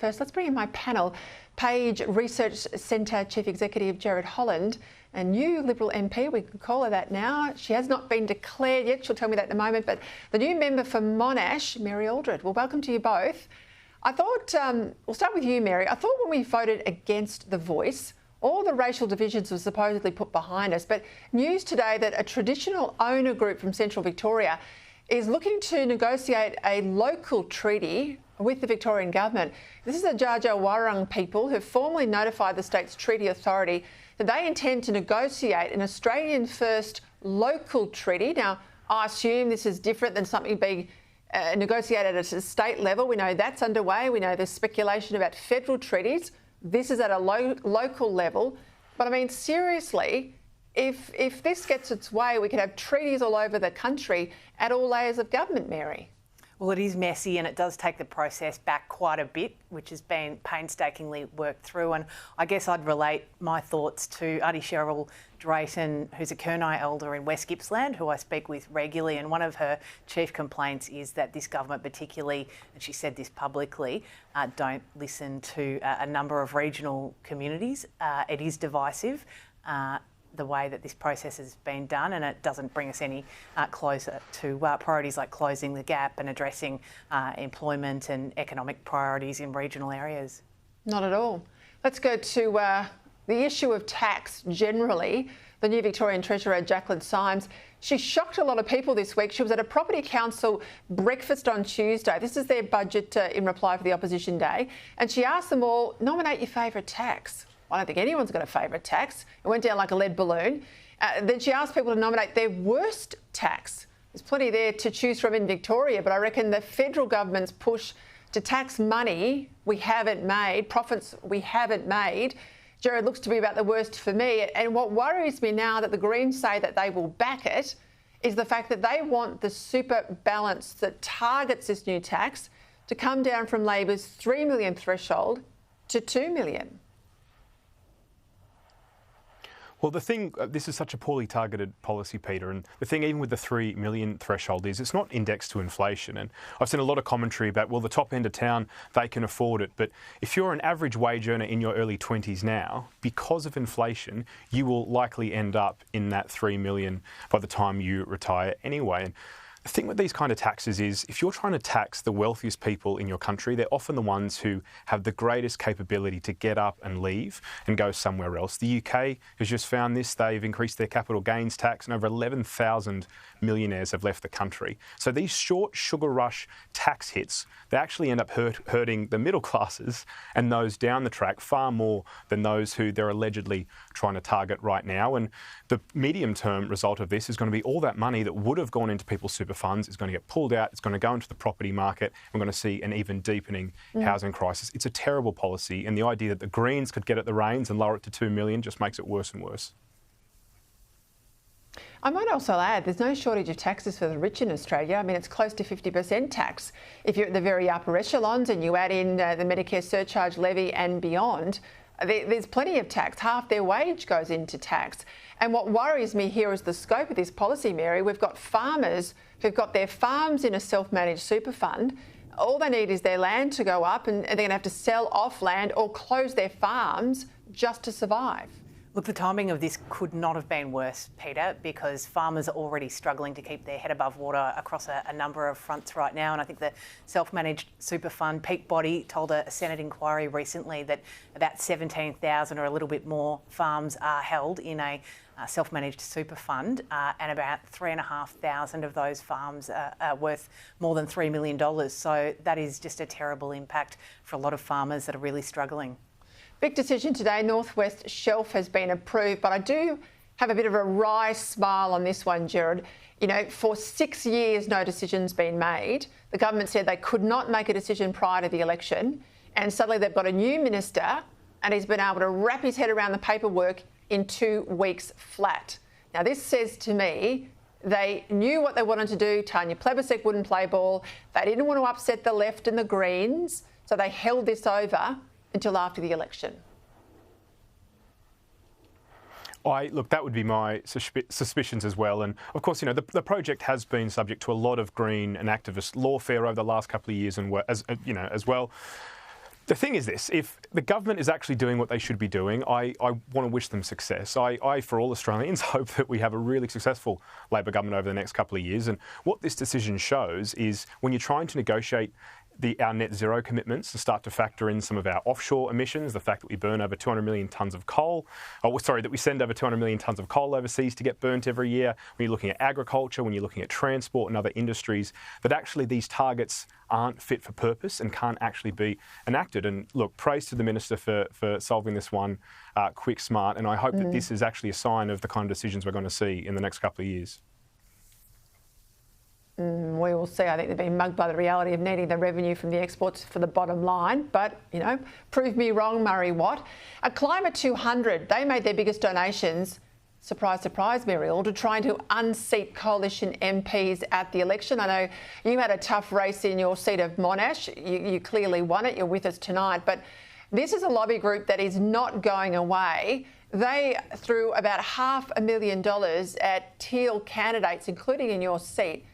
First, let's bring in my panel. Page Research Centre Chief Executive Gerard Holland, a new Liberal MP, we can call her that now. She has not been declared yet, she'll tell me that in a moment, but the new member for Monash, Mary Aldred. Well, welcome to you both. I thought, we'll start with you, Mary. I thought when we voted against the Voice, all the racial divisions were supposedly put behind us, but news today that a traditional owner group from Central Victoria is looking to negotiate a local treaty with the Victorian government. This is the Dja Dja Wurrung people who have formally notified the state's treaty authority that they intend to negotiate an Australian first local treaty. Now, I assume this is different than something being negotiated at a state level. We know that's underway. We know there's speculation about federal treaties. This is at a local level. But I mean, seriously, if this gets its way, we could have treaties all over the country at all layers of government, Mary. Well, it is messy and it does take the process back quite a bit, which has been painstakingly worked through. And I guess I'd relate my thoughts to Auntie Cheryl Drayton, who's a Kurnai elder in West Gippsland, who I speak with regularly. And one of her chief complaints is that this government particularly, and she said this publicly, don't listen to a number of regional communities. It is divisive. The way that this process has been done, and it doesn't bring us any closer to priorities like closing the gap and addressing employment and economic priorities in regional areas. Not at all. Let's go to the issue of tax generally. The new Victorian Treasurer, Jacqueline Symes, she shocked a lot of people this week. She was at a Property Council breakfast on Tuesday. This is their budget in reply for the opposition day. And she asked them all, nominate your favourite tax. I don't think anyone's got a favourite tax. It went down like a lead balloon. Then she asked people to nominate their worst tax. There's plenty there to choose from in Victoria, but I reckon the federal government's push to tax money we haven't made, profits we haven't made, Gerard, looks to be about the worst for me. And what worries me now that the Greens say that they will back it is the fact that they want the super balance that targets this new tax to come down from Labor's 3 million threshold to 2 million. Well, the thing, this is such a poorly targeted policy, Peter, and the thing even with the 3 million threshold is it's not indexed to inflation. And I've seen a lot of commentary about, well, the top end of town, they can afford it. But if you're an average wage earner in your early 20s now, because of inflation, you will likely end up in that 3 million by the time you retire anyway. And the thing with these kind of taxes is if you're trying to tax the wealthiest people in your country, they're often the ones who have the greatest capability to get up and leave and go somewhere else. The UK has just found this. They've increased their capital gains tax and over 11,000 millionaires have left the country. So these short sugar rush tax hits, they actually end up hurting the middle classes and those down the track far more than those who they're allegedly trying to target right now. And the medium-term result of this is going to be all that money that would have gone into people's super funds is going to get pulled out, it's going to go into the property market, we're going to see an even deepening housing crisis. It's a terrible policy, and the idea that the Greens could get at the reins and lower it to 2 million just makes it worse and worse. I might also add, there's no shortage of taxes for the rich in Australia. I mean, it's close to 50% tax. If you're at the very upper echelons and you add in the Medicare surcharge levy and beyond, there's plenty of tax. Half their wage goes into tax. And what worries me here is the scope of this policy, Mary. We've got farmers who've got their farms in a self-managed super fund. All they need is their land to go up and they're going to have to sell off land or close their farms just to survive. Look, the timing of this could not have been worse, Peter, because farmers are already struggling to keep their head above water across a number of fronts right now. And I think the self-managed super fund, Peak Body, told a Senate inquiry recently that about 17,000 or a little bit more farms are held in a self-managed super fund, and about 3,500 of those farms are worth more than $3 million. So that is just a terrible impact for a lot of farmers that are really struggling. Big decision today. Northwest Shelf has been approved, but I do have a bit of a wry smile on this one, Gerard. You know, for 6 years, no decision's been made. The government said they could not make a decision prior to the election, and suddenly they've got a new minister and he's been able to wrap his head around the paperwork in 2 weeks flat. Now, this says to me they knew what they wanted to do. Tanya Plibersek wouldn't play ball. They didn't want to upset the left and the Greens, so they held this over until after the election. Look, that would be my suspicions as well. And of course, you know, the project has been subject to a lot of Green and activist lawfare over the last couple of years, and as well. The thing is this, if the government is actually doing what they should be doing, I want to wish them success. I, for all Australians, hope that we have a really successful Labor government over the next couple of years. And what this decision shows is when you're trying to negotiate our net zero commitments and start to factor in some of our offshore emissions, the fact that we burn over 200 million tonnes of coal, that we send over 200 million tonnes of coal overseas to get burnt every year, when you're looking at agriculture, when you're looking at transport and other industries, that actually these targets aren't fit for purpose and can't actually be enacted. And look, praise to the Minister for solving this one quick, smart, and I hope that this is actually a sign of the kind of decisions we're going to see in the next couple of years. We will see. I think they're being mugged by the reality of needing the revenue from the exports for the bottom line. But, prove me wrong, Murray Watt. A Climate 200, they made their biggest donations, surprise, surprise, Muriel, to trying to unseat coalition MPs at the election. I know you had a tough race in your seat of Monash. You clearly won it. You're with us tonight. But this is a lobby group that is not going away. They threw about $500,000 at Teal candidates, including in your seat.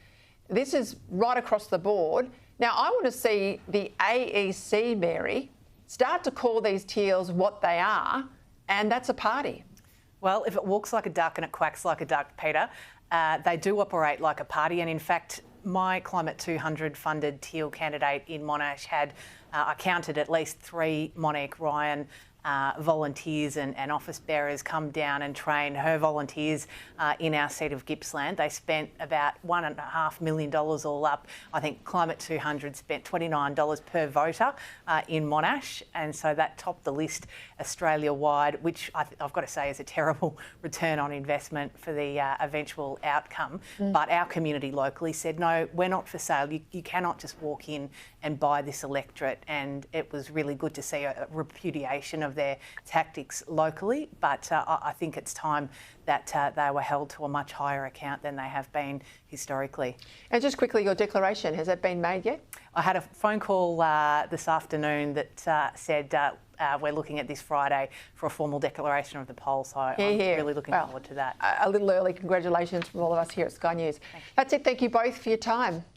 This is right across the board. Now, I want to see the AEC, Mary, start to call these Teals what they are, and that's a party. Well, if it walks like a duck and it quacks like a duck, Peter, they do operate like a party. And in fact, my Climate 200 funded Teal candidate in Monash had, I counted at least 3 Monique Ryan volunteers and office bearers come down and train her volunteers in our seat of Gippsland. They spent about $1.5 million all up. I think Climate 200 spent $29 per voter in Monash, and so that topped the list Australia-wide, which I've got to say is a terrible return on investment for the eventual outcome. But our community locally said, no, we're not for sale. You cannot just walk in and buy this electorate, and it was really good to see a repudiation of their tactics locally, but I think it's time that they were held to a much higher account than they have been historically. And just quickly, your declaration, has that been made yet? I had a phone call this afternoon that said we're looking at this Friday for a formal declaration of the poll, so I'm really looking forward to that. A little early. Congratulations from all of us here at Sky News. That's it. Thank you both for your time.